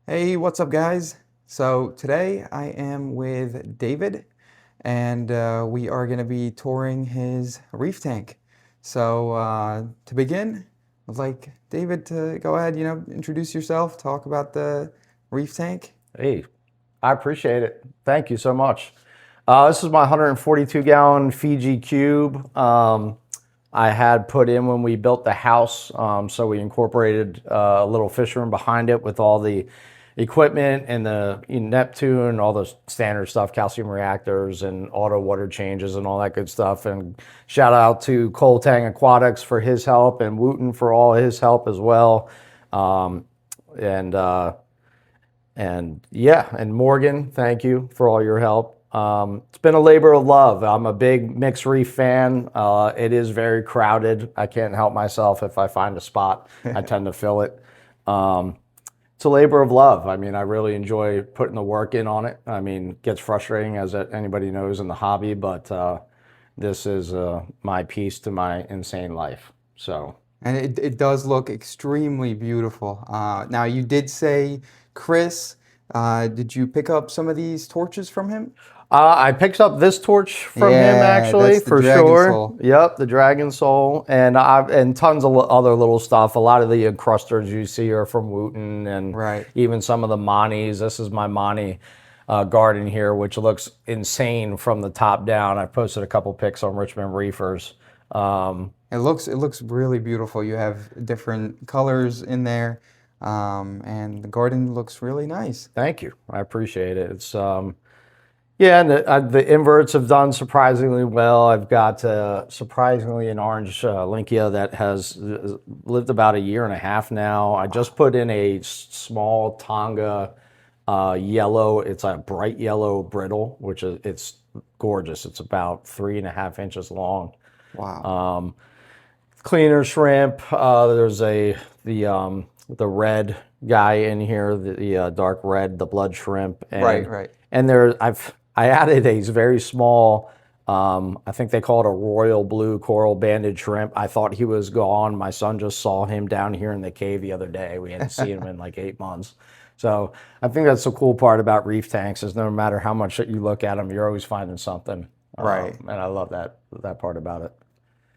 Hey, what's up, guys? So today I am with David, and we are going to be touring his reef tank. So to begin, I'd like David to go ahead, introduce yourself, talk about the reef tank. Hey, I appreciate it. Thank you so much. This is my 142-gallon Fiji cube. I had put in when we built the house, so we incorporated a little fish room behind it with all the equipment and the Neptune, all the standard stuff, calcium reactors and auto water changes and all that good stuff. And shout out to Cole Tang Aquatics for his help and Wooten for all his help as well. Um, and yeah, and Morgan, thank you for all your help. It's been a labor of love. I'm a big mixed reef fan. It is very crowded. I can't help myself. If I find a spot, I tend to fill it. Um, it's a labor of love. I mean, I really enjoy putting the work in on it. I mean, it gets frustrating, as anybody knows, in the hobby, but this is my piece to my insane life. So. And it does look extremely beautiful. Now, you did say Chris, did you pick up some of these torches from him? I picked up this torch from him Yeah, actually, that's the for Dragon sure. Soul. Yep, the Dragon Soul, and tons of other little stuff. A lot of the encrusters you see are from Wooten, and Right. even some of the Monties. This is my Monty garden here, which looks insane from the top down. I posted a couple pics on Richmond Reefers. Um, It looks really beautiful. You have different colors in there, and the garden looks really nice. Thank you, I appreciate it. It's Yeah, and the inverts have done surprisingly well. I've got surprisingly an orange Linkia that has lived about a year and a half now. I just put in a small Tonga yellow. It's a bright yellow brittle, which is it's gorgeous. It's about 3.5 inches long. Wow. Cleaner shrimp. There's the red guy in here, the dark red, the blood shrimp, Right, right. and I added a very small. I think they call it a royal blue coral banded shrimp. I thought he was gone. My son just saw him down here in the cave the other day. We hadn't seen him in like 8 months. So I think that's the cool part about reef tanks is no matter how much you look at them, you're always finding something. Right. And I love that part about it.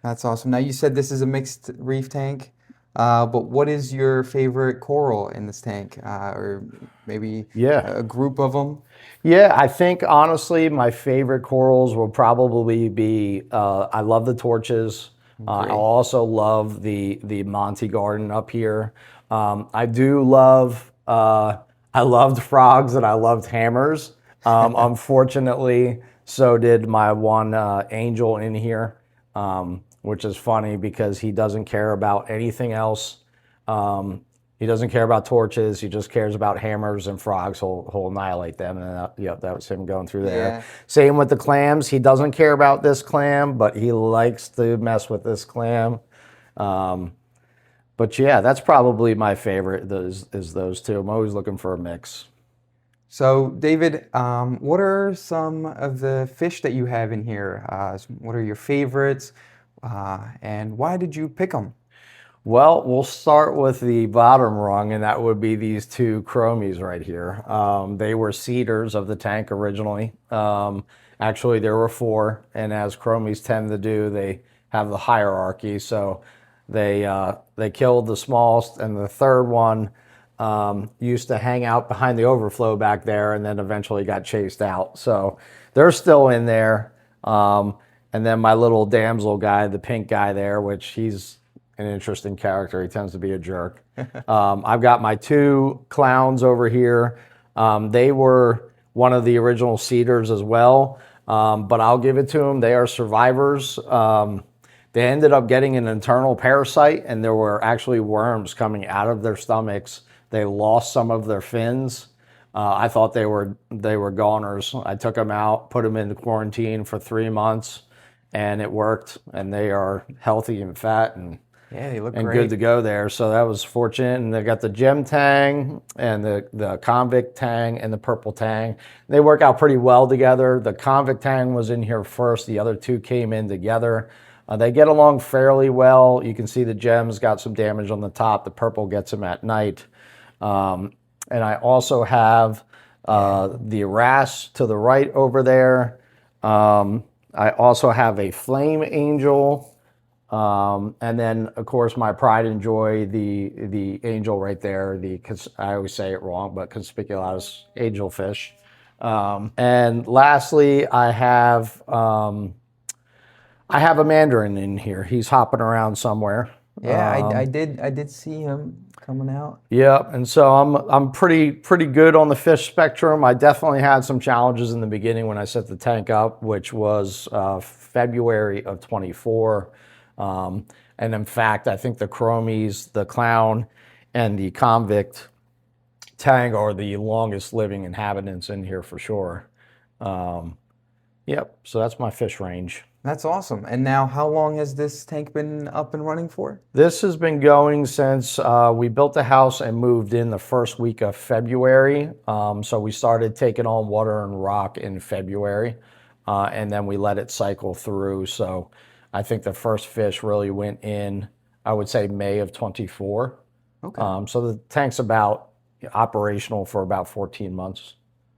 That's awesome. Now you said this is a mixed reef tank, but what is your favorite coral in this tank? Or maybe Yeah. a group of them? Yeah, I think honestly, my favorite corals will probably be. I love the torches. I Agree. also love the Monty Garden up here. I do love. I loved frogs and I loved hammers. Unfortunately, so did my one angel in here, which is funny because he doesn't care about anything else. Um, he doesn't care about torches. He just cares about hammers and frogs. He'll annihilate them. And that was him going through there. Yeah. Same with the clams. He doesn't care about this clam, but he likes to mess with this clam. Um, but yeah, that's probably my favorite. Is those two. I'm always looking for a mix. So, David, what are some of the fish that you have in here? What are your favorites? And why did you pick them? Well, we'll start with the bottom rung, and that would be these two chromies right here. They were cedars of the tank originally. Actually, there were four, and as chromies tend to do, they have the hierarchy. So they killed the smallest, and the third one used to hang out behind the overflow back there, and then eventually got chased out. So they're still in there. And then my little damsel guy, the pink guy there, which he's an interesting character. He tends to be a jerk. I've got my two clowns over here. They were one of the original cedars as well, but I'll give it to them. They are survivors. They ended up getting an internal parasite, and there were actually worms coming out of their stomachs. They lost some of their fins. I thought they were goners. I took them out, put them in quarantine for 3 months, and it worked. And they are healthy and fat Yeah, they look and good great. to go there. So that was fortunate. And they got the gem tang and the convict tang and the purple tang. They work out pretty well together. The convict tang was in here first. The other two came in together. They get along fairly well. You can see the gems got some damage on the top. The purple gets them at night. And I also have the wrasse to the right over there. I also have a flame angel. And then, of course, my pride and joy, the angel right there, I always say it wrong, but conspicuous angelfish. And lastly, I have a mandarin in here. He's hopping around somewhere. Yeah, I did see him coming out. Yeah, and so I'm pretty good on the fish spectrum. I definitely had some challenges in the beginning when I set the tank up, which was February of 24. And in fact, I think the chromies, the clown, and the convict tank are the longest living inhabitants in here for sure. Yep, so that's my fish range. That's awesome. And now, how long has this tank been up and running for? This has been going since we built the house and moved in the first week of February. So we started taking on water and rock in February, and then we let it cycle through. So I think the first fish really went in, I would say, May of 24. Okay. So the tank's about operational for about 14 months,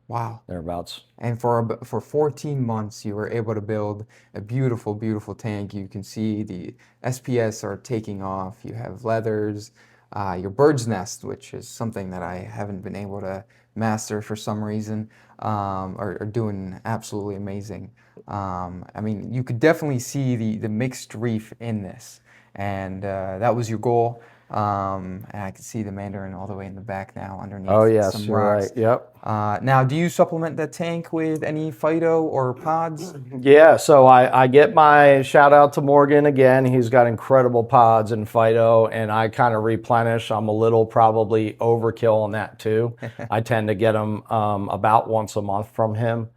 Wow. thereabouts. And for 14 months, you were able to build a beautiful, beautiful tank. You can see the SPS are taking off. You have leathers, your bird's nest, which is something that I haven't been able to master for some reason, are doing absolutely amazing. I mean, you could definitely see the mixed reef in this, and that was your goal. And I can see the mandarin all the way in the back now Oh, underneath yes, some you're right. rocks. Yep. Now, do you supplement that tank with any phyto or pods? Yeah, so I get my shout out to Morgan again. He's got incredible pods and phyto, and I kind of replenish. I'm a little probably overkill on that too. I tend to get them about once a month from him.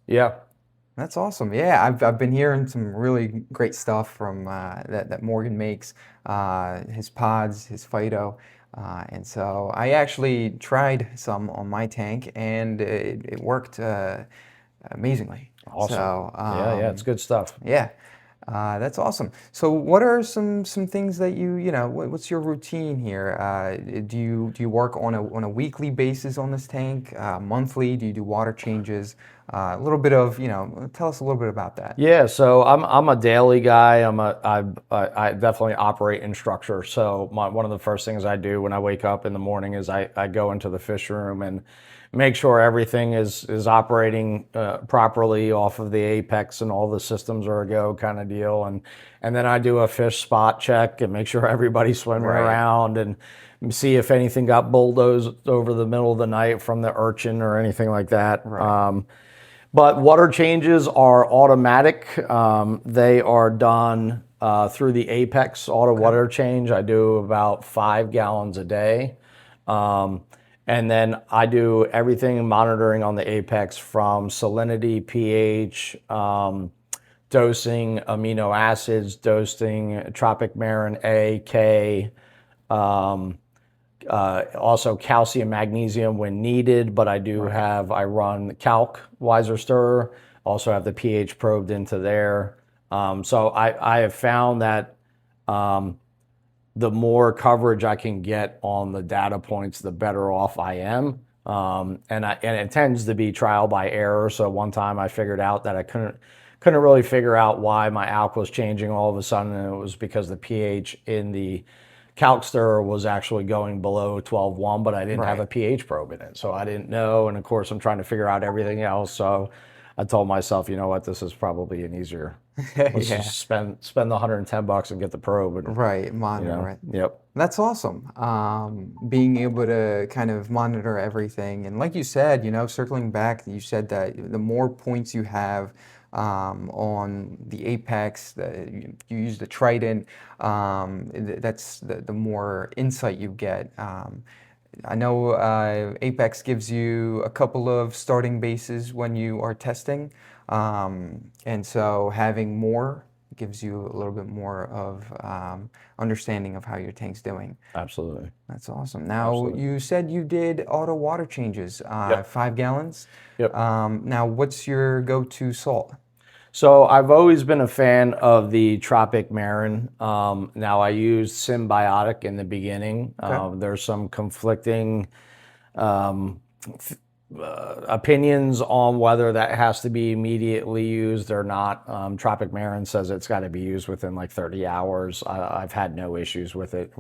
Yeah, That's awesome. Yeah, I've been hearing some really great stuff from that Morgan makes, his pods, his phyto. And so I actually tried some on my tank and it worked amazingly. awesome. So Yeah, it's good stuff. yeah, that's awesome. So what are some things that what's your routine here? Do you work on a weekly basis on this tank? Monthly? Do you do water changes? A little bit of, tell us a little bit about that. Yeah, so I'm a daily guy. I definitely operate in structure. So one of the first things I do when I wake up in the morning is I go into the fish room and make sure everything is operating properly off of the apex and all the systems are a go kind of deal. And then I do a fish spot check and make sure everybody's swimming Right. around and see if anything got bulldozed over the middle of the night from the urchin or anything like that. Right. But water changes are automatic. They are done through the Apex auto Okay. water change. I do about 5 gallons a day. And then I do everything monitoring on the Apex from salinity, pH, dosing amino acids, dosing tropic marin A, K, also calcium, magnesium when needed, but Right. I run calc Weiser stirrer, also have the pH probed into there. So I have found that the more coverage I can get on the data points, the better off I am. And it tends to be trial by error. So one time I figured out that I couldn't really figure out why my alk was changing all of a sudden, and it was because the pH in the calc stirrer was actually going below 12.1, but I didn't have a Right. pH probe in it, so I didn't know. And of course, I'm trying to figure out everything else. So I told myself, you know what, this is probably an easier. Let's Yeah. just spend the $110 and get the probe, and Right. Monitor it. yep. That's awesome. Being able to kind of monitor everything. And like you said, circling back, you said that the more points you have on the apex, you use the trident, that's the more insight you get. I know Apex gives you a couple of starting bases when you are testing. And so having more gives you a little bit more of understanding of how your tank's doing. Absolutely. That's awesome. Now, Absolutely. you said you did auto water changes, Yep. 5 gallons. Yep. Now, what's your go-to salt? So I've always been a fan of the Tropic Marin. Now I used Symbiotic in the beginning. Okay. There's some conflicting um, opinions on whether that has to be immediately used or not. Tropic Marin says it's got to be used within like 30 hours. I've had no issues with it,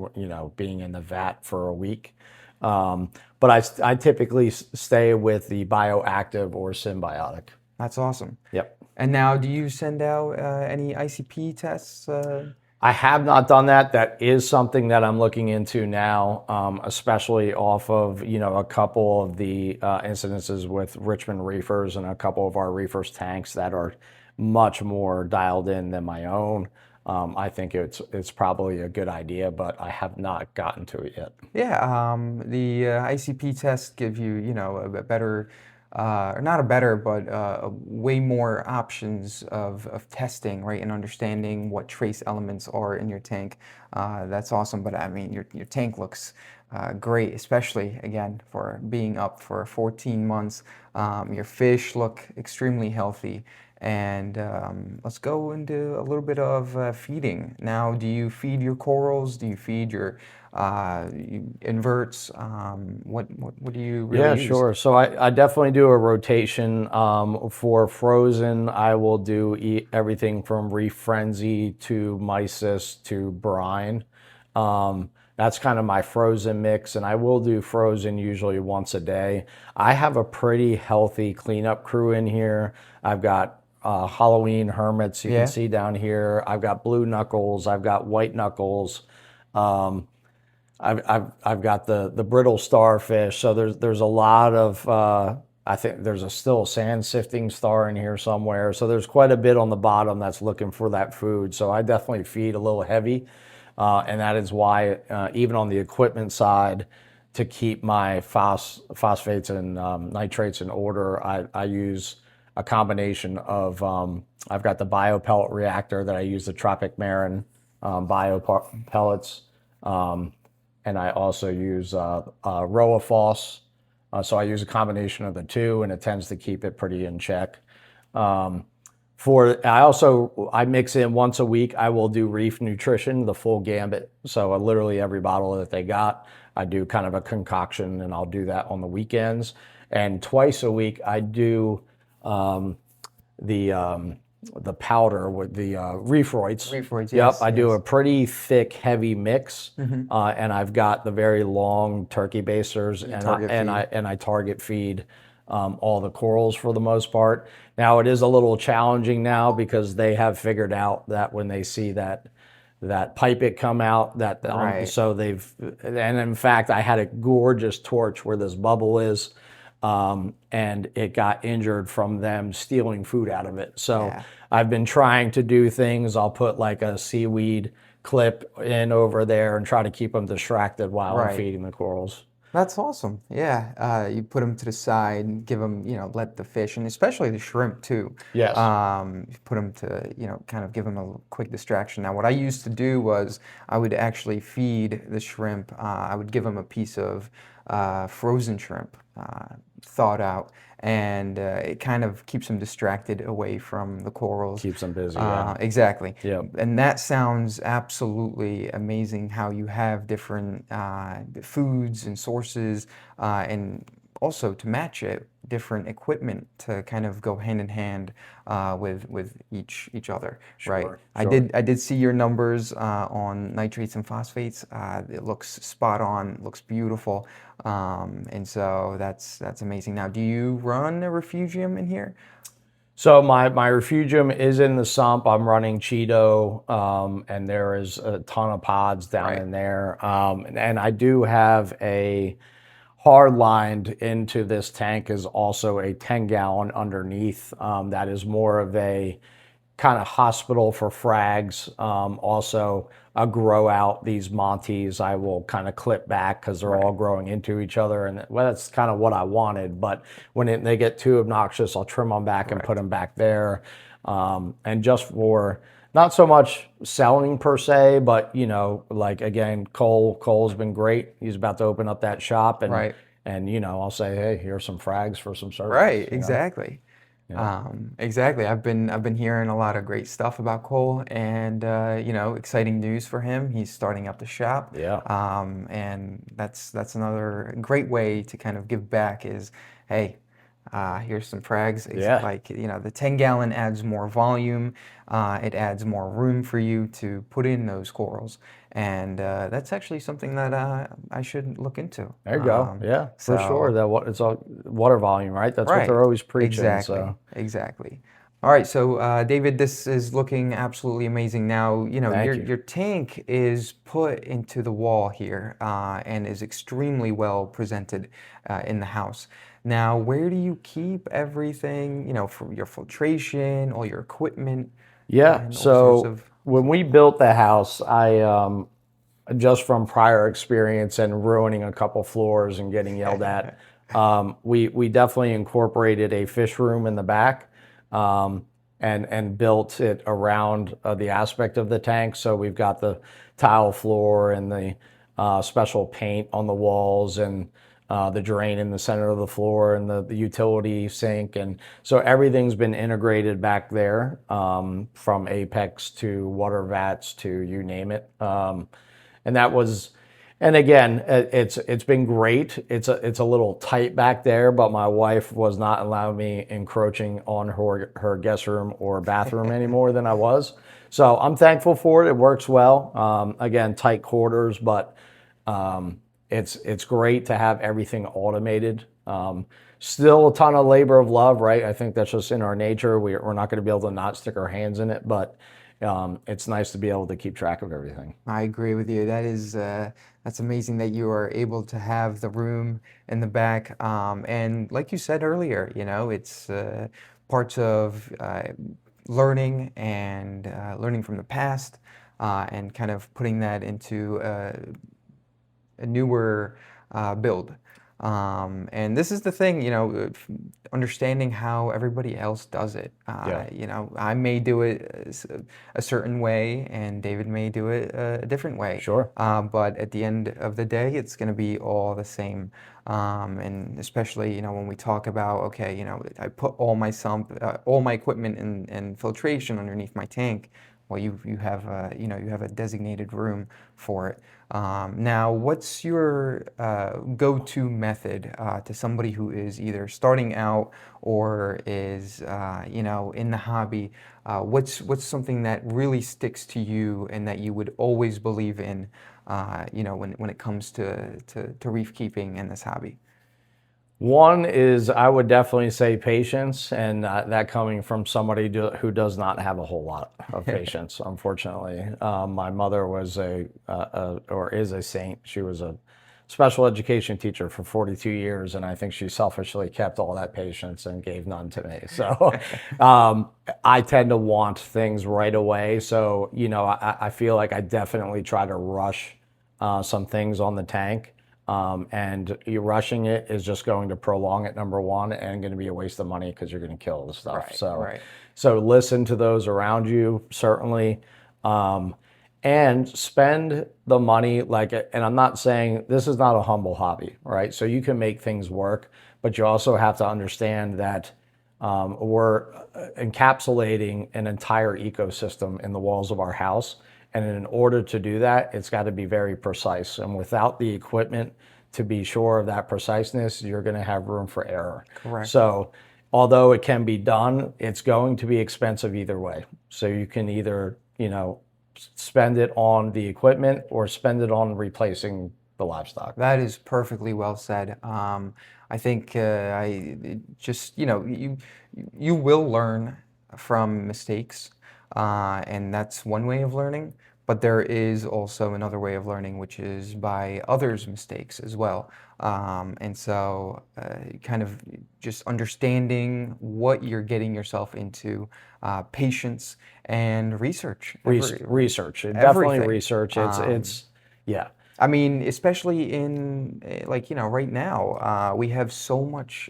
being in the vat for a week. But I typically stay with the bioactive or symbiotic. That's awesome. Yep. And now, do you send out any ICP tests? I have not done that. That is something that I'm looking into now, especially off of, a couple of the incidences with Richmond reefers and a couple of our reefers tanks that are much more dialed in than my own. I think it's probably a good idea, but I have not gotten to it yet. Yeah, the ICP tests give you, a better, or not a better, but way more options of testing, right, and understanding what trace elements are in your tank. That's awesome, but I mean, your tank looks great, especially, again, for being up for 14 months. Your fish look extremely healthy. And let's go into a little bit of feeding. Now, do you feed your corals? Do you feed your inverts? What do you really Yeah, use? sure. So I definitely do a rotation. For frozen, I will do everything from Reef Frenzy to Mysis to brine. That's kind of my frozen mix, and I will do frozen usually once a day. I have a pretty healthy cleanup crew in here. I've got Halloween hermits you can Yeah. see down here. I've got blue knuckles. I've got white knuckles. Um, I've got the brittle starfish. So there's a lot of I think there's still a sand sifting star in here somewhere. So there's quite a bit on the bottom that's looking for that food. So I definitely feed a little heavy, and that is why even on the equipment side, to keep my phosphates and nitrates in order, I use a combination of I've got the bio pellet reactor that I use the Tropic Marin bio pellets. And I also use Roa. So I use a combination of the two, and it tends to keep it pretty in check. Um, I mix in once a week. I will do Reef nutrition, the full gambit. So literally every bottle that they got, I do kind of a concoction, and I'll do that on the weekends. And twice a week, I do um, the the powder with the Reefroids. Reefroids, Yep, yes, I do yes. a pretty thick, heavy mix, Mm-hmm. and I've got the very long turkey basers, You and target feed. I target feed all the corals for the most part. Now it is a little challenging now because they have figured out that when they see that pipet come out, Right. so and in fact I had a gorgeous torch where this bubble is, and it got injured from them stealing food out of it. So Yeah. I've been trying to do things. I'll put like a seaweed clip in over there and try to keep them distracted while I'm Right. feeding the corals. That's awesome. Yeah, you put them to the side and give them, let the fish, and especially the shrimp too. Yes. You put them to, kind of give them a quick distraction. Now, what I used to do was I would actually feed the shrimp. I would give them a piece of frozen shrimp, thawed out, and it kind of keeps them distracted away from the corals. Keeps them busy. Yeah. Exactly. Yep. And that sounds absolutely amazing how you have different foods and sources, and also to match it, different equipment to kind of go hand in hand with each other, right? Sure. I Sure. did see your numbers on nitrates and phosphates. It looks spot on, looks beautiful, and so that's amazing. Now, do you run a refugium in here? So my refugium is in the sump. I'm running Cheeto, and there is a ton of pods down Right. in there. And I do have a hard lined into this tank is also a 10-gallon underneath. That is more of a kind of hospital for frags. Also, I grow out these Montes. I will kind of clip back because they're all Right. growing into each other, and well, that's kind of what I wanted. But when they get too obnoxious, I'll trim them back and put Correct. them back there. And just for not so much selling per se, but like again, Cole's been great. He's about to open up that shop, Right. and I'll say, hey, here's some frags for some service. Right, exactly. Yeah. Exactly. I've been hearing a lot of great stuff about Cole, and exciting news for him. He's starting up the shop, Yeah. and that's another great way to kind of give back. Is hey, here's some frags. Yeah. Like the 10-gallon adds more volume. It adds more room for you to put in those corals, and that's actually something that I should look into. There you go. Yeah, for sure. So. That what it's all water volume, right? That's what they're Right. always preaching. Exactly. So Exactly. All right. So, David, this is looking absolutely amazing. Now, thank you. your tank is put into the wall here, and is extremely well presented, in the house. Now, where do you keep everything, for your filtration, all your equipment, Yeah. and all sorts So of when we built the house, I just from prior experience and ruining a couple floors and getting yelled at, we definitely incorporated a fish room in the back, and built it around the aspect of the tank. So we've got the tile floor and the special paint on the walls and the drain in the center of the floor and the utility sink. And so everything's been integrated back there, from apex to water vats to you name it. And that was, and again, it's been great. It's a little tight back there, but my wife was not allowing me encroaching on her guest room or bathroom any more than I was. So I'm thankful for it. It works well. Again, tight quarters, but it's great to have everything automated. Still a ton of labor of love, right? I think that's just in our nature. We're not going to be able to not stick our hands in it, but it's nice to be able to keep track of everything. I agree with you. That's amazing that you are able to have the room in the back. And like you said earlier, it's parts of learning and learning from the past, and kind of putting that into a newer build. And this is the thing, understanding how everybody else does it. Yeah, I may do it a certain way, and David may do it a different way. sure. But at the end of the day, it's going to be all the same. And especially, when we talk about, okay, I put all my sump, all my equipment and filtration underneath my tank. Well, you have you have a designated room for it. Now, what's your go-to method to somebody who is either starting out or is in the hobby? What's something that really sticks to you and that you would always believe in, when it comes to reef keeping in this hobby? One is I would definitely say patience, and that coming from somebody who does not have a whole lot of patience, unfortunately. My mother was or is a saint. She was a special education teacher for 42 years, and I think she selfishly kept all that patience and gave none to me. So I tend to want things right away. So, I feel like I definitely try to rush some things on the tank. And you rushing it is just going to prolong it, number one, and going to be a waste of money because you're going to kill the stuff. Right, So, right. so listen to those around you, certainly, and spend the money and I'm not saying this is not a humble hobby, right? So you can make things work, but you also have to understand that we're encapsulating an entire ecosystem in the walls of our house. And in order to do that, it's got to be very precise. And without the equipment to be sure of that preciseness, you're going to have room for error. Correct. So, although it can be done, it's going to be expensive either way. So, you can either, spend it on the equipment or spend it on replacing the livestock. That is perfectly well said. I think I just you will learn from mistakes, and that's one way of learning. But there is also another way of learning, which is by others' mistakes as well. And so, kind of just understanding what you're getting yourself into, patience and research. Research, definitely Everything. research. Yeah, I mean, especially in like, right now, we have so much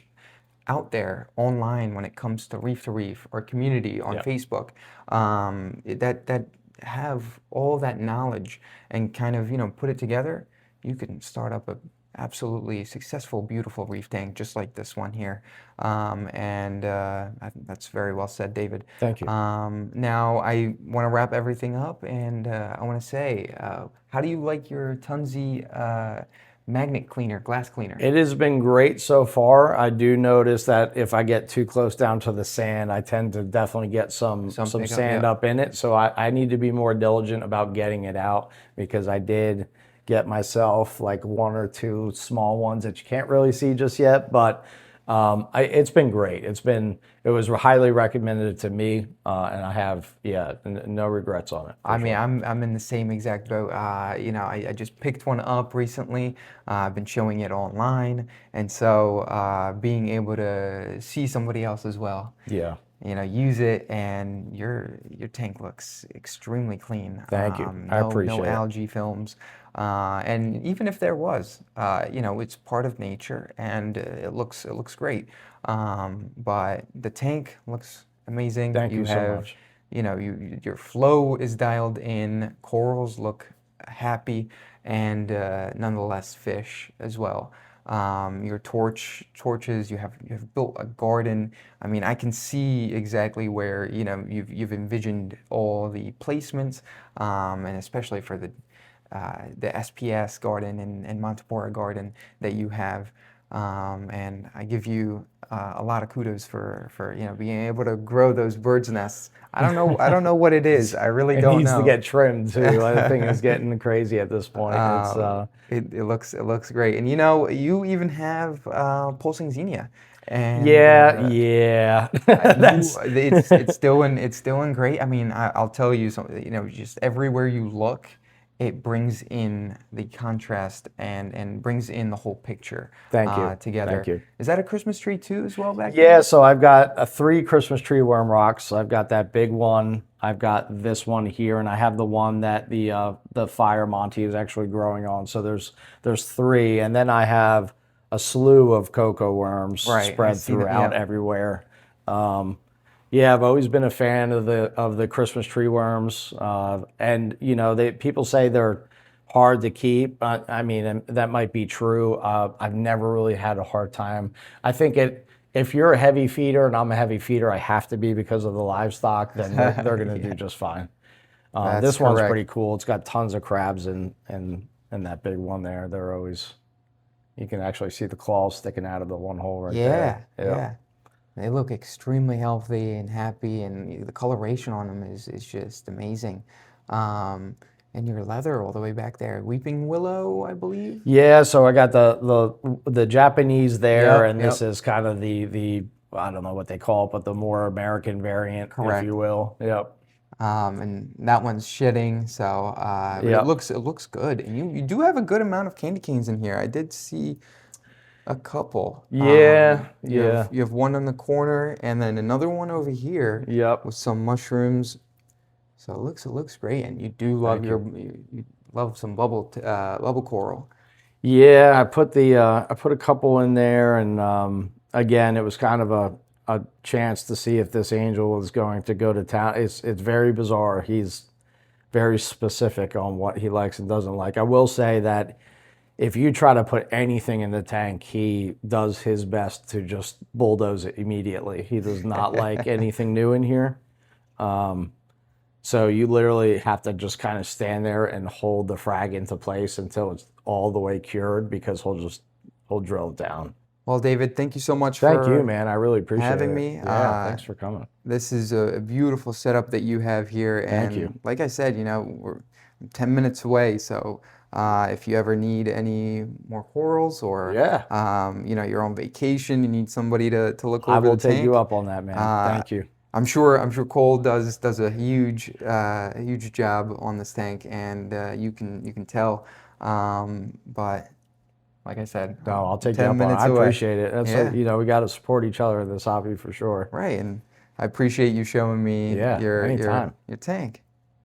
out there online when it comes to Reef or community on yeah. Facebook, that have all that knowledge and kind of, put it together. You can start up absolutely successful, beautiful reef tank, just like this one here. I think that's very well said, David. Thank you. Now I want to wrap everything up, and I want to say, how do you like your Tunzi magnet cleaner, glass cleaner? It has been great so far. I do notice that if I get too close down to the sand, I tend to definitely get some Pickup, sand yeah. up in it. So I need to be more diligent about getting it out, because I did get myself like one or two small ones that you can't really see just yet. But it's been great. It was highly recommended to me, and I have no regrets on it. I mean, I'm in the same exact boat. You know, I just picked one up recently. I've been showing it online, and so being able to see somebody else as well, Yeah. you know, use it, and your tank looks extremely clean. Thank you. I No appreciate it. algae films, and even if there was, you know, it's part of nature, and it looks great. But the tank looks amazing. Thank you so much. You know, your flow is dialed in. Corals look happy, and nonetheless fish as well. Your torches, you have built a garden. I mean, I can see exactly where, you know, you've envisioned all the placements, and especially for the SPS garden and Montepora garden that you have. And I give you a lot of kudos for you know, being able to grow those birds' nests. I don't know what it is. I really It don't needs to know. get trimmed too. The thing is getting crazy at this point. It's It looks great, and you know, you even have pulsing xenia, and yeah. That's it's still in great. I mean, I'll tell you something. You know, just everywhere you look, it brings in the contrast and brings in the whole picture Thank you. together. Thank you. Is that a Christmas tree too, as well, back Yeah, so I've got three Christmas tree worm rocks. I've got that big one. I've got this one here, and I have the one that the fire Monty is actually growing on. So there's three, and then I have a slew of cocoa worms Right, I spread see that, throughout yeah. everywhere. Yeah, I've always been a fan of the Christmas tree worms, and you know, people say they're hard to keep. I mean, and that might be true. I've never really had a hard time. I think if you're a heavy feeder and I'm a heavy feeder, I have to be because of the livestock. Then they're going to do just fine. That's This one's correct. pretty cool. It's got tons of crabs and that big one there. They're always, you can actually see the claws sticking out of the one hole right Yeah, there. Yep. yeah. They look extremely healthy and happy, and the coloration on them is just amazing. And your leather all the way back there, weeping willow, I believe. Yeah, so I got the Japanese there, Yep, and yep. this is kind of the I don't know what they call it, but the more American variant, if Correct. you will. Yep. And that one's shitting, so but Yep. it looks good, and you do have a good amount of candy canes in here. I did see a couple. Yeah, yeah. You have one in the corner, and then another one over here Yep. with some mushrooms. So it looks great, and you do love Thank you love some bubble coral. Yeah, I put a couple in there, and again, it was kind of a chance to see if this angel was going to go to town. It's very bizarre. He's very specific on what he likes and doesn't like. I will say that if you try to put anything in the tank, he does his best to just bulldoze it immediately. He does not like anything new in here. So you literally have to just kind of stand there and hold the frag into place until it's all the way cured, because he'll drill it down. Well, David, thank you so much Thank you, for man. I really appreciate having it. me. Yeah, thanks for coming. This is a beautiful setup that you have here, Thank you. and like I said, you know, we're 10 minutes away, so if you ever need any more corals, or Yeah. you know, you're on vacation, you need somebody to look I over will the take tank. you up on that, man. Thank you. I'm sure Cole does a huge job on this tank, and you can tell. But like I said, No, I'll take you 10 up on it. minutes I away. appreciate it. That's Yeah. you know, we got to support each other in this hobby for sure. Right, and I appreciate you showing me Yeah, anytime. your tank.